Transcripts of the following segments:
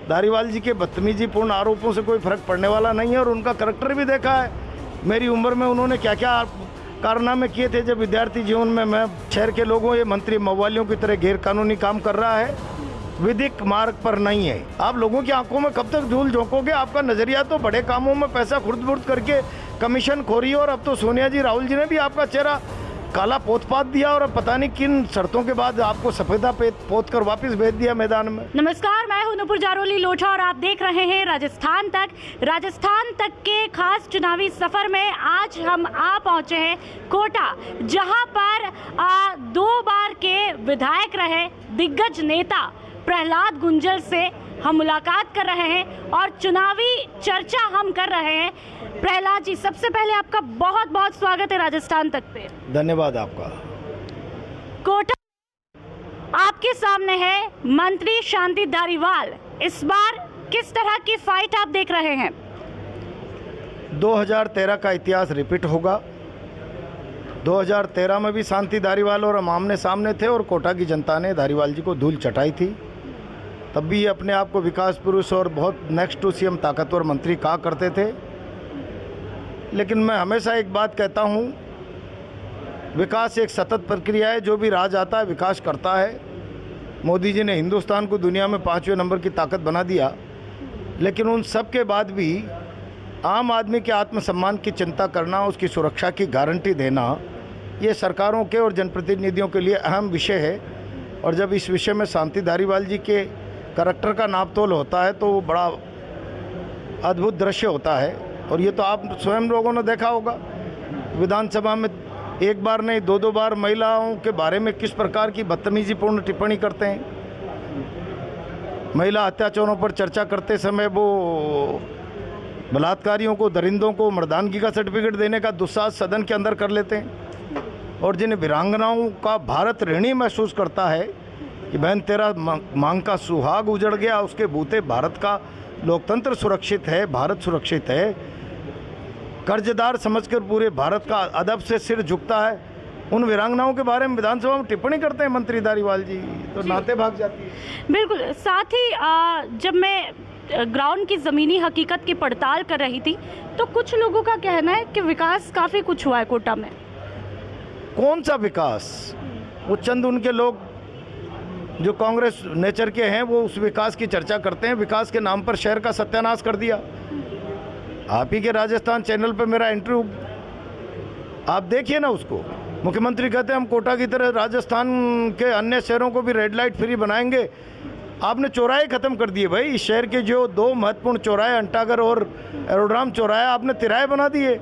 धारीवाल जी के बदतमीजीपूर्ण आरोपों से कोई फर्क पड़ने वाला नहीं है और उनका करैक्टर भी देखा है। मेरी उम्र में उन्होंने क्या क्या कारनामे किए थे जब विद्यार्थी जीवन में। मैं शहर के लोगों, ये मंत्री मवालियों की तरह गैर कानूनी काम कर रहा है, विधिक मार्ग पर नहीं है। आप लोगों की आंखों में कब तक धूल झोंकोगे? आपका नजरिया तो बड़े कामों में पैसा खुर्द बुर्द करके कमीशन खोरी, और अब तो सोनिया जी, राहुल जी ने भी आपका चेहरा काला पोत पात दिया और अब पता नहीं किन शर्तों के बाद आपको सफेदा पोत कर वापस भेज दिया मैदान में। नमस्कार, मैं हूं नूपुर जारोली लोढ़ा और आप देख रहे हैं राजस्थान तक। राजस्थान तक के खास चुनावी सफर में आज हम आ पहुंचे हैं कोटा, जहां पर 2 बार के विधायक रहे दिग्गज नेता प्रहलाद गुंजल से हम मुलाकात कर रहे हैं और चुनावी चर्चा हम कर रहे हैं। प्रहलाद जी, सबसे पहले आपका बहुत बहुत स्वागत है राजस्थान तक पे। धन्यवाद आपका। कोटा आपके सामने है मंत्री शांति धारीवाल। इस बार किस तरह की फाइट आप देख रहे हैं? 2013 का इतिहास रिपीट होगा। 2013 में भी शांति धारीवाल और हम आमने सामने थे और कोटा की जनता ने धारीवाल जी को धूल चटाई थी। तब भी अपने आप को विकास पुरुष और बहुत नेक्स्ट टू सीएम ताकतवर मंत्री कहा करते थे। लेकिन मैं हमेशा एक बात कहता हूँ, विकास एक सतत प्रक्रिया है। जो भी राज आता है विकास करता है। मोदी जी ने हिंदुस्तान को दुनिया में 5वें नंबर की ताकत बना दिया, लेकिन उन सब के बाद भी आम आदमी के आत्मसम्मान की चिंता करना, उसकी सुरक्षा की गारंटी देना, ये सरकारों के और जनप्रतिनिधियों के लिए अहम विषय है। और जब इस विषय में शांति धारीवाल जी के करैक्टर का नापतोल होता है तो वो बड़ा अद्भुत दृश्य होता है। और ये तो आप स्वयं लोगों ने देखा होगा, विधानसभा में एक बार नहीं 2-2 बार महिलाओं के बारे में किस प्रकार की बदतमीजीपूर्ण टिप्पणी करते हैं। महिला अत्याचारों पर चर्चा करते समय वो बलात्कारियों को, दरिंदों को मर्दानगी का सर्टिफिकेट देने का दुस्साहस सदन के अंदर कर लेते हैं। और जिन वीरांगनाओं का भारत ऋणी महसूस करता है कि बहन तेरा मांग का सुहाग उजड़ गया, उसके बूते भारत का लोकतंत्र सुरक्षित है, भारत सुरक्षित है, कर्जदार समझकर पूरे भारत का अदब से सिर झुकता है, उन वीरांगनाओं के बारे में विधानसभा में टिप्पणी करते हैं मंत्री धारीवाल जी, तो नाते भाग जाती है। बिल्कुल। साथ ही जब मैं ग्राउंड की ज़मीनी हकीकत की पड़ताल कर रही थी तो कुछ लोगों का कहना है कि विकास काफ़ी कुछ हुआ है कोटा में। कौन सा विकास? वो चंद उनके लोग जो कांग्रेस नेचर के हैं वो उस विकास की चर्चा करते हैं। विकास के नाम पर शहर का सत्यानाश कर दिया। आप ही के राजस्थान चैनल पे मेरा इंटरव्यू आप देखिए ना उसको। मुख्यमंत्री कहते हैं हम कोटा की तरह राजस्थान के अन्य शहरों को भी रेड लाइट फ्री बनाएंगे। आपने चौराहे ख़त्म कर दिए भाई। इस शहर के जो 2 महत्वपूर्ण चौराहे, अंटागढ़ और एरोड्राम चौराहे, आपने तिराहे बना दिए।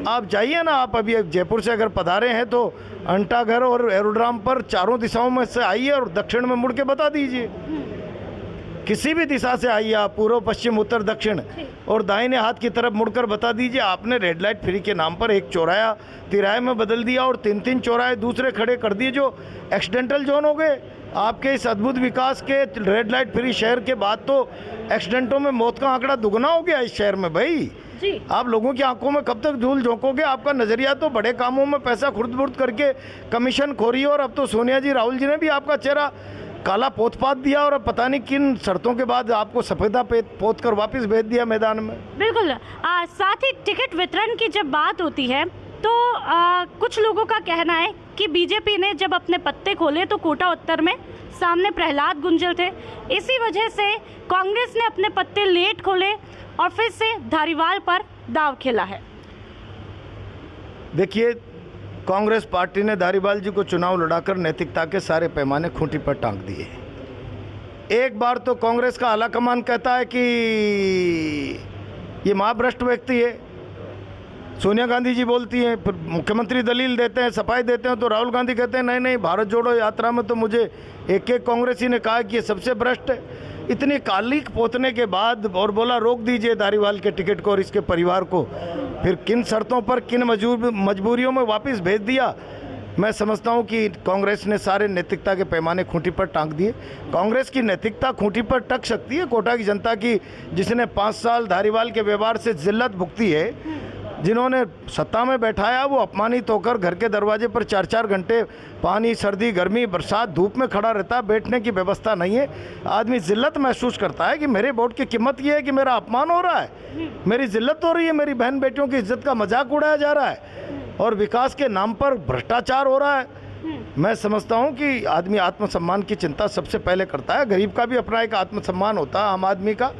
आप जाइए ना, आप अभी जयपुर से अगर पधारे हैं तो अंटागढ़ और एरोड्राम पर चारों दिशाओं में से आइए और दक्षिण में मुड़ के बता दीजिए। किसी भी दिशा से आइए आप, पूर्व, पश्चिम, उत्तर, दक्षिण, और दाहिने हाथ की तरफ मुड़कर बता दीजिए। आपने रेड लाइट फ्री के नाम पर एक चौराहा तिराहे में बदल दिया और 3-3 चौराहे दूसरे खड़े कर दिए जो एक्सीडेंटल जोन हो गए। आपके इस अद्भुत विकास के रेड लाइट फ्री शहर के बाद तो एक्सीडेंटों में मौत का आंकड़ा दुगना हो गया इस शहर में भाई। आप लोगों की आंखों में कब तक धूल झोंकोगे? आपका नजरिया तो बड़े कामों में पैसा खुर्द बुर्द करके कमीशन खोरी, और अब तो सोनिया जी, राहुल जी ने भी आपका चेहरा काला पोत पात दिया और अब पता नहीं किन शर्तों के बाद आपको सफेदा पोत कर वापस भेज दिया मैदान में। बिल्कुल। साथ ही टिकट वितरण की जब बात होती है तो कुछ लोगों का कहना है कि बीजेपी ने जब अपने पत्ते खोले तो कोटा उत्तर में सामने प्रहलाद गुंजल थे। इसी वजह से कांग्रेस ने अपने पत्ते लेट खोले और फिर से धारीवाल पर दाव खेला है। देखिए, कांग्रेस पार्टी ने धारीवाल जी को चुनाव लड़ाकर नैतिकता के सारे पैमाने खूंटी पर टांग दिए। एक बार तो कांग्रेस का आलाकमान कहता है कि ये महाभ्रष्ट व्यक्ति है, सोनिया गांधी जी बोलती हैं, फिर मुख्यमंत्री दलील देते हैं, सफाई देते हैं, तो राहुल गांधी कहते हैं नहीं नहीं, भारत जोड़ो यात्रा में तो मुझे एक कांग्रेसी ने कहा कि ये सबसे भ्रष्ट है। इतनी कालिक पोतने के बाद और बोला रोक दीजिए धारीवाल के टिकट को और इसके परिवार को। फिर किन शर्तों पर, किन मजबूरियों में वापस भेज दिया। मैं समझता हूं कि कांग्रेस ने सारे नैतिकता के पैमाने खूंटी पर टांग दिए। कांग्रेस की नैतिकता खूंटी पर टक सकती है कोटा की जनता की, जिसने 5 साल धारीवाल के व्यवहार से जिल्लत भुगती है। जिन्होंने सत्ता में बैठाया वो अपमानित होकर घर के दरवाजे पर 4-4 घंटे पानी, सर्दी, गर्मी, बरसात, धूप में खड़ा रहता है। बैठने की व्यवस्था नहीं है। आदमी जिल्लत महसूस करता है कि मेरे वोट की कीमत ये है कि मेरा अपमान हो रहा है, मेरी जिल्लत हो रही है, मेरी बहन बेटियों की इज्जत का मजाक उड़ाया जा रहा है और विकास के नाम पर भ्रष्टाचार हो रहा है। मैं समझता हूँ कि आदमी आत्मसम्मान की चिंता सबसे पहले करता है। गरीब का भी अपना एक आत्मसम्मान होता है, आम आदमी का।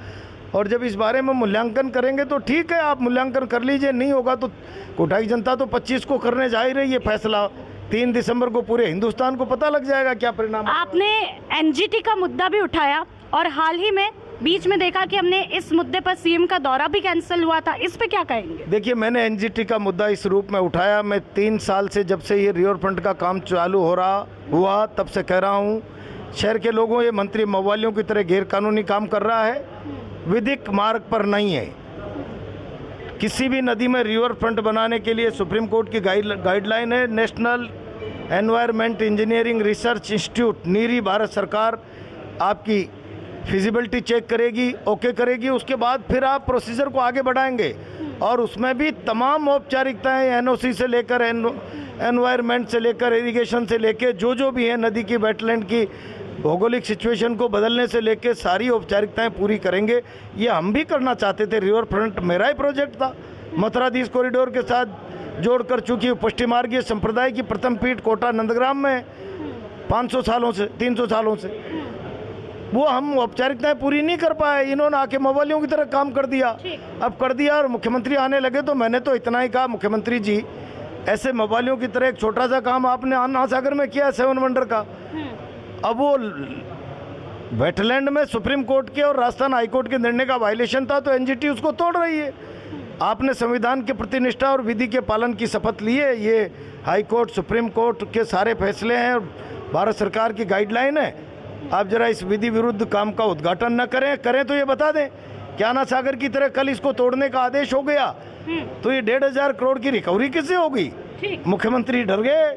और जब इस बारे में मूल्यांकन करेंगे तो ठीक है, आप मूल्यांकन कर लीजिए। नहीं होगा तो कोटा की जनता तो 25 को करने जा ही रही है फैसला। 3 दिसंबर को पूरे हिंदुस्तान को पता लग जाएगा क्या परिणाम। आपने एनजीटी का मुद्दा भी उठाया और हाल ही में बीच में देखा कि हमने इस मुद्दे पर सीएम का दौरा भी कैंसिल हुआ था, इस पे क्या कहेंगे? देखिए, मैंने एनजीटी का मुद्दा इस रूप में उठाया। मैं 3 साल से जब से ये रिवरफ्रंट का काम चालू हुआ तब से कह रहा हूँ, शहर के लोगों, ये मंत्री मवालियों की तरह गैरकानूनी काम कर रहा है, विधिक मार्ग पर नहीं है। किसी भी नदी में रिवर फ्रंट बनाने के लिए सुप्रीम कोर्ट की गाइडलाइन है। National environment engineering research institute NEERI Bharat सरकार आपकी फिजिबिलिटी चेक करेगी, ओके करेगी, उसके बाद फिर आप प्रोसीजर को आगे बढ़ाएंगे और उसमें भी तमाम औपचारिकताएं एनओसी से लेकर एनवायरमेंट से लेकर इरिगेशन से लेकर जो भी है, नदी की वेटलैंड की भौगोलिक सिचुएशन को बदलने से लेकर सारी औपचारिकताएं पूरी करेंगे। ये हम भी करना चाहते थे। रिवर फ्रंट मेरा ही प्रोजेक्ट था। मथुराधीश कॉरिडोर के साथ जोड़कर, चूंकि पुष्टि मार्गीय संप्रदाय की प्रथम पीठ कोटा नंदग्राम में 500 सालों से 300 सालों से वो हम औपचारिकताएं पूरी नहीं कर पाए। इन्होंने आके मवालियों की तरह काम कर दिया। अब कर दिया और मुख्यमंत्री आने लगे तो मैंने तो इतना ही कहा, मुख्यमंत्री जी ऐसे मवालियों की तरह एक छोटा सा काम आपने अन्ना सागर में किया 7 वंडर का। अब वो वेटलैंड में सुप्रीम कोर्ट के और राजस्थान हाईकोर्ट के निर्णय का वायलेशन था तो एनजीटी उसको तोड़ रही है। आपने संविधान के प्रति निष्ठा और विधि के पालन की शपथ ली है। ये हाईकोर्ट, सुप्रीम कोर्ट के सारे फैसले हैं और भारत सरकार की गाइडलाइन है। आप जरा इस विधि विरुद्ध काम का उद्घाटन न करें तो ये बता दें कि अन्ना सागर की तरह कल इसको तोड़ने का आदेश हो गया तो ये 1,500 करोड़ की रिकवरी किससे होगी? मुख्यमंत्री डर गए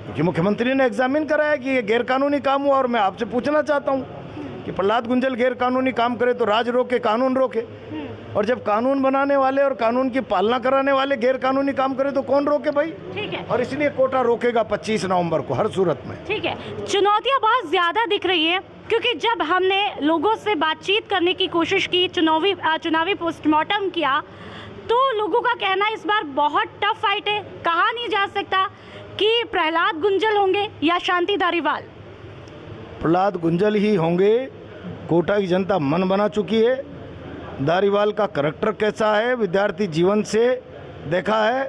क्योंकि मुख्यमंत्री ने एग्जामिन कराया कि ये गैरकानूनी काम हुआ। और मैं आपसे पूछना चाहता हूँ कि प्रहलाद गुंजल गैरकानूनी काम करे तो राज रोके, कानून रोके, और जब कानून बनाने वाले और कानून की पालना कराने वाले गैरकानूनी काम करे तो कौन रोके भाई? ठीक है। और इसलिए कोटा रोकेगा 25 नवंबर को हर सूरत में। ठीक है। चुनौतियां बहुत ज्यादा दिख रही है क्योंकि जब हमने लोगों से बातचीत करने की कोशिश की, चुनावी पोस्टमार्टम किया, तो लोगों का कहना इस बार बहुत टफ फाइट है। कहा नहीं जा सकता कि प्रहलाद गुंजल होंगे या शांति धारीवाल। प्रहलाद गुंजल ही होंगे। कोटा की जनता मन बना चुकी है। धारीवाल का करैक्टर कैसा है विद्यार्थी जीवन से देखा है।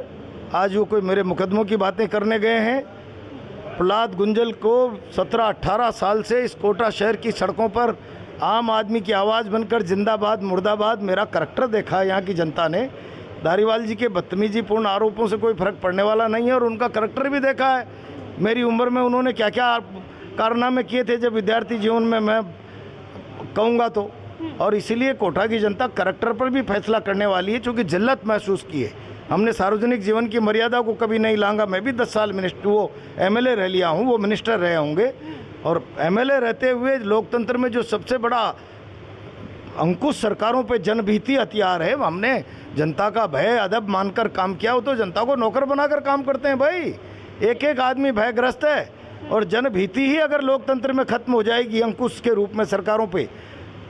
आज वो कोई मेरे मुकदमों की बातें करने गए हैं। प्रहलाद गुंजल को 17-18 साल से इस कोटा शहर की सड़कों पर आम आदमी की आवाज़ बनकर जिंदाबाद मुर्दाबाद मेरा करैक्टर देखा है यहाँ की जनता ने। धारीवाल जी के बदतमीजीपूर्ण आरोपों से कोई फर्क पड़ने वाला नहीं है और उनका करैक्टर भी देखा है। मेरी उम्र में उन्होंने क्या क्या कारनामे किए थे जब विद्यार्थी जीवन में मैं कहूँगा तो। और इसीलिए कोटा की जनता करैक्टर पर भी फैसला करने वाली है, चूँकि जिल्लत महसूस की है। हमने सार्वजनिक जीवन की मर्यादा को कभी नहीं लांगा। मैं भी 10 साल एमएलए रह लिया हूँ, वो मिनिस्टर रहे होंगे। और एमएलए रहते हुए लोकतंत्र में जो सबसे बड़ा अंकुश सरकारों पे जनभीति हथियार है, हमने जनता का भय अदब मानकर काम किया। वो तो जनता को नौकर बनाकर काम करते हैं भाई। एक एक आदमी भयग्रस्त है और जनभीति ही अगर लोकतंत्र में खत्म हो जाएगी अंकुश के रूप में सरकारों पे,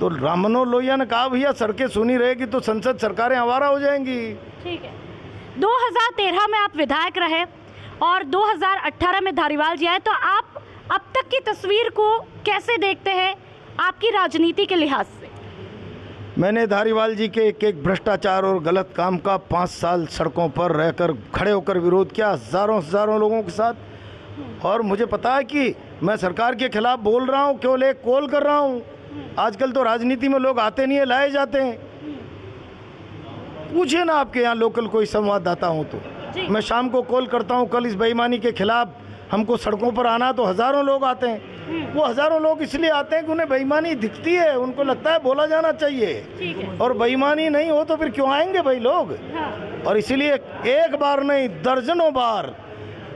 तो राम मनोहर लोहिया ने कहा भैया सड़कें सुनी रहेगी तो संसद सरकारें आवारा हो जाएंगी। ठीक है। 2013 में आप विधायक रहे और 2018 में धारीवाल जी आए, तो आप अब तक की तस्वीर को कैसे देखते हैं आपकी राजनीति के लिहाज से? मैंने धारीवाल जी के एक भ्रष्टाचार और गलत काम का 5 साल सड़कों पर रहकर खड़े होकर विरोध किया हजारों लोगों के साथ। और मुझे पता है कि मैं सरकार के खिलाफ बोल रहा हूँ, केवल एक कॉल कर रहा हूँ। आजकल तो राजनीति में लोग आते नहीं है, लाए जाते हैं। पूछिए ना आपके यहाँ लोकल कोई संवाददाता हो तो। मैं शाम को कॉल करता हूँ, कल इस बेईमानी के खिलाफ हमको सड़कों पर आना, तो हजारों लोग आते हैं। वो हजारों लोग इसलिए आते हैं कि उन्हें बेईमानी दिखती है, उनको लगता है बोला जाना चाहिए। और बेईमानी नहीं हो तो फिर क्यों आएंगे भाई लोग? और इसीलिए एक बार नहीं दर्जनों बार।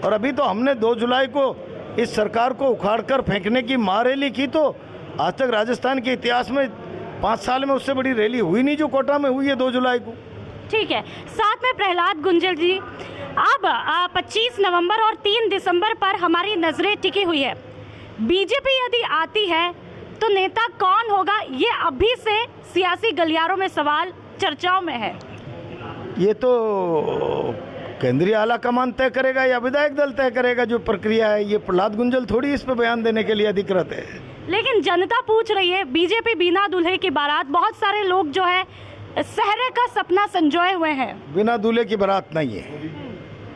और अभी तो हमने 2 जुलाई को इस सरकार को उखाड़कर फेंकने की महारैली की, तो आज तक राजस्थान के इतिहास में 5 साल में उससे बड़ी रैली हुई नहीं जो कोटा में हुई है 2 जुलाई को। ठीक है, साथ में प्रहलाद गुंजल जी, अब 25 नवंबर और 3 दिसंबर पर हमारी नज़रें टिकी हुई है। बीजेपी यदि आती है तो नेता कौन होगा, ये अभी से सियासी गलियारों में सवाल चर्चाओं में है। ये तो केंद्रीय आला कमान तय करेगा या विधायक दल तय करेगा जो प्रक्रिया है। ये प्रहलाद गुंजल थोड़ी इस पे बयान देने के लिए अधिकृत है। लेकिन जनता पूछ रही है, बीजेपी बिना दूल्हे की बारात, बहुत सारे लोग जो है सहरे का सपना संजोए हुए हैं। बिना दूल्हे की बारात नहीं है।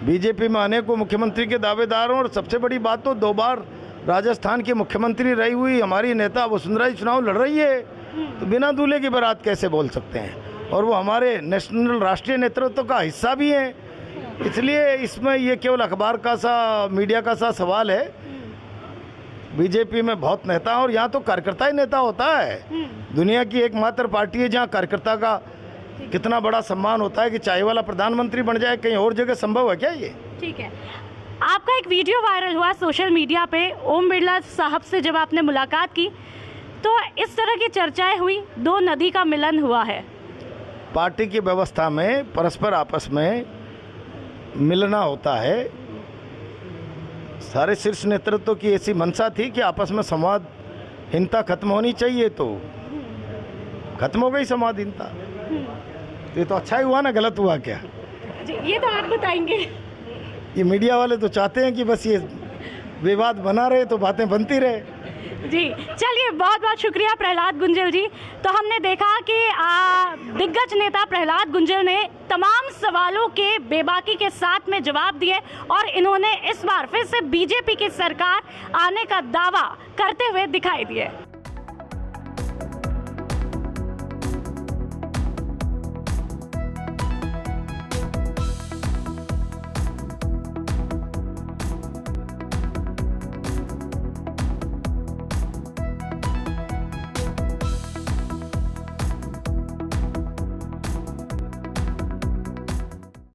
बीजेपी में आने को मुख्यमंत्री के दावेदार हैं और सबसे बड़ी बात तो 2 बार राजस्थान की मुख्यमंत्री रही हुई हमारी नेता वसुंधरा जी चुनाव लड़ रही है, तो बिना दूल्हे की बारात कैसे बोल सकते हैं। और वो हमारे नेशनल राष्ट्रीय नेतृत्व का हिस्सा भी हैं, इसलिए इसमें ये केवल अखबार का सा, मीडिया का सा सवाल है। बीजेपी में बहुत नेता और यहाँ तो कार्यकर्ता ही नेता होता है। दुनिया की एकमात्र पार्टी है जहाँ कार्यकर्ता का कितना बड़ा सम्मान होता है कि चाय वाला प्रधानमंत्री बन जाए। कहीं और जगह संभव है क्या ये? ठीक है, आपका एक वीडियो वायरल हुआ सोशल मीडिया पे, ओम बिरला साहब से जब आपने मुलाकात की तो इस तरह की चर्चाएं हुई, 2 नदी का मिलन हुआ है। पार्टी की व्यवस्था में परस्पर आपस में मिलना होता है। सारे शीर्ष नेतृत्व की ऐसी मंशा थी कि आपस में संवादहीनता खत्म होनी चाहिए, तो खत्म हो गई संवादहीनता। ये तो अच्छा ही हुआ ना, गलत हुआ क्या? ये तो आप बताएंगे। ये मीडिया वाले तो चाहते हैं कि बस ये विवाद बना रहे तो बातें बनती रहे। जी चलिए, बहुत बहुत शुक्रिया प्रहलाद गुंजल जी। तो हमने देखा कि दिग्गज नेता प्रहलाद गुंजल ने तमाम सवालों के बेबाकी के साथ में जवाब दिए और इन्होंने इस बार फिर से बीजेपी की सरकार आने का दावा करते हुए दिखाई दिए।